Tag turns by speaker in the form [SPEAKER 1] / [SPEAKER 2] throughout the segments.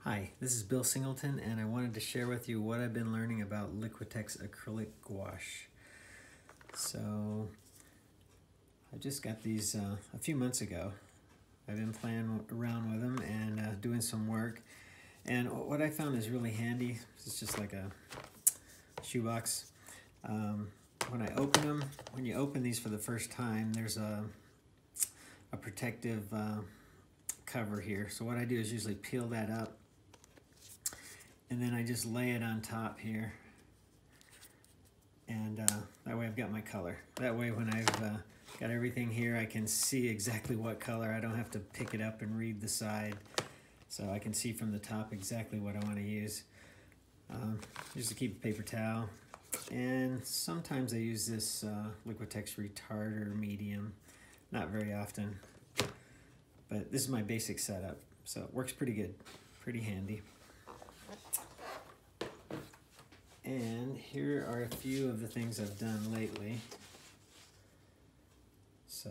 [SPEAKER 1] Hi, this is Bill Singleton, and I wanted to share with you what I've been learning about Liquitex Acrylic Gouache. So, I just got these a few months ago. I've been playing around with them and doing some work. And what I found is really handy, it's just like a shoebox. When I open them, when you open these for the first time, there's a protective cover here. So what I do is usually peel that up, and then I just lay it on top here, and that way I've got my color. That way when I've got everything here, I can see exactly what color. I don't have to pick it up and read the side, so I can see from the top exactly what I want to use. Just to keep a paper towel, and sometimes I use this Liquitex Retarder Medium, not very often, but this is my basic setup, so it works pretty good, pretty handy. And here are a few of the things I've done lately. So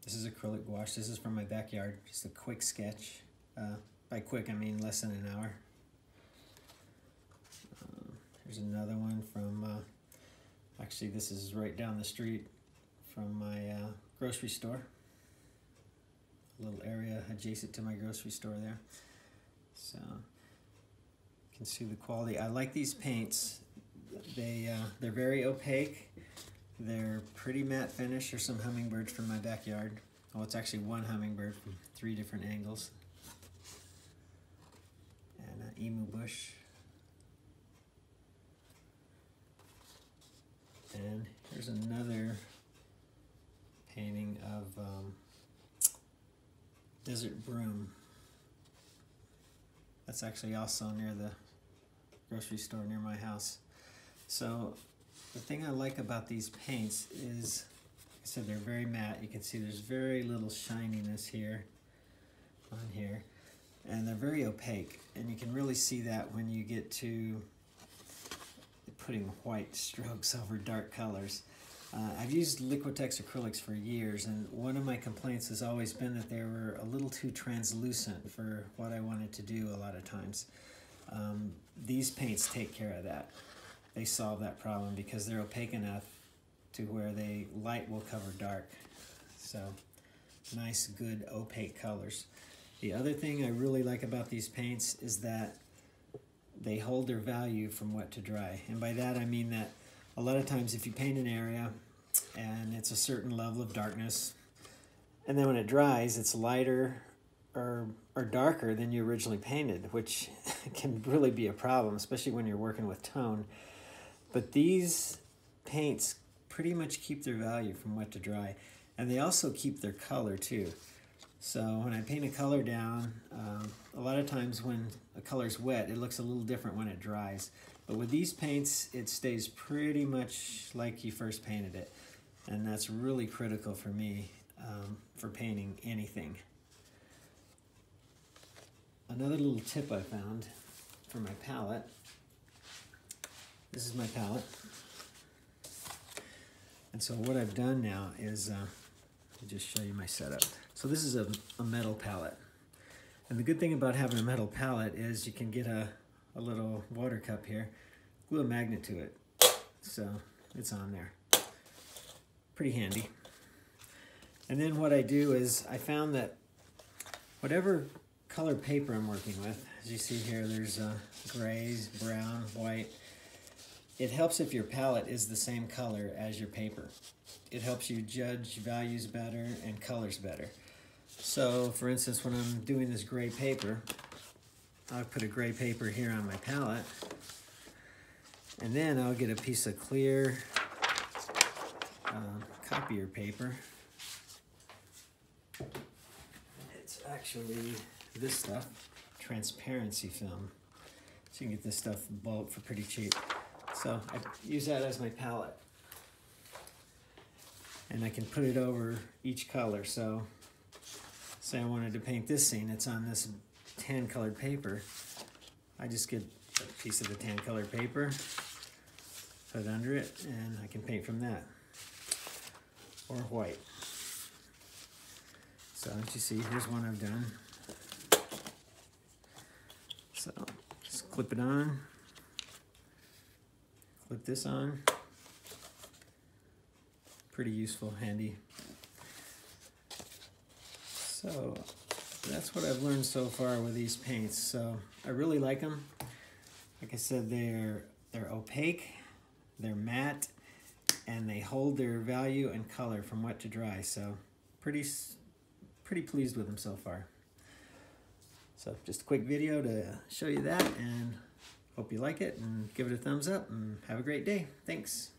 [SPEAKER 1] this is acrylic gouache. This is from my backyard, just a quick sketch. By quick, I mean less than an hour. Here's another one from, actually this is right down the street from my grocery store. A little area adjacent to my grocery store there. So you can see the quality. I like these paints. They're very opaque. They're pretty matte finish. Here's some hummingbirds from my backyard. Oh, it's actually one hummingbird from 3 different angles. And an emu bush. And here's another painting of desert broom. That's actually also near the grocery store near my house. So the thing I like about these paints is, like I said, they're very matte. You can see there's very little shininess here on here, and they're very opaque, and you can really see that when you get to putting white strokes over dark colors. I've used Liquitex acrylics for years, and one of my complaints has always been that they were a little too translucent for what I wanted to do a lot of times. These paints take care of that. They solve that problem because they're opaque enough to where light will cover dark. So nice, good opaque colors. The other thing I really like about these paints is that they hold their value from wet to dry. And by that I mean that a lot of times if you paint an area and it's a certain level of darkness, and then when it dries it's lighter or darker than you originally painted, which can really be a problem, especially when you're working with tone. But these paints pretty much keep their value from wet to dry, and they also keep their color too. So when I paint a color down, a lot of times when a color's wet, it looks a little different when it dries. But with these paints, it stays pretty much like you first painted it. And that's really critical for me for painting anything. Another little tip I found for my palette. This is my palette. And so what I've done now is, let me just show you my setup. So this is a metal palette. And the good thing about having a metal palette is you can get a little water cup here, glue a magnet to it, so it's on there. Pretty handy. And then what I do is I found that whatever color paper I'm working with, as you see here, there's grays, brown, white. It helps if your palette is the same color as your paper. It helps you judge values better and colors better. So for instance, when I'm doing this gray paper, I'll put a gray paper here on my palette, and then I'll get a piece of clear copier paper. It's actually this stuff, transparency film. So you can get this stuff in bulk for pretty cheap. So I use that as my palette. And I can put it over each color. So say I wanted to paint this scene, it's on this tan colored paper. I just get a piece of the tan colored paper, put it under it, and I can paint from that. Or white. So as you see, here's one I've done. So just clip it on, clip this on. Pretty useful, handy. So that's what I've learned so far with these paints. So I really like them. Like I said, they're opaque, they're matte, and they hold their value and color from wet to dry. So pretty pleased with them so far. So just a quick video to show you that, and hope you like it and give it a thumbs up and have a great day. Thanks.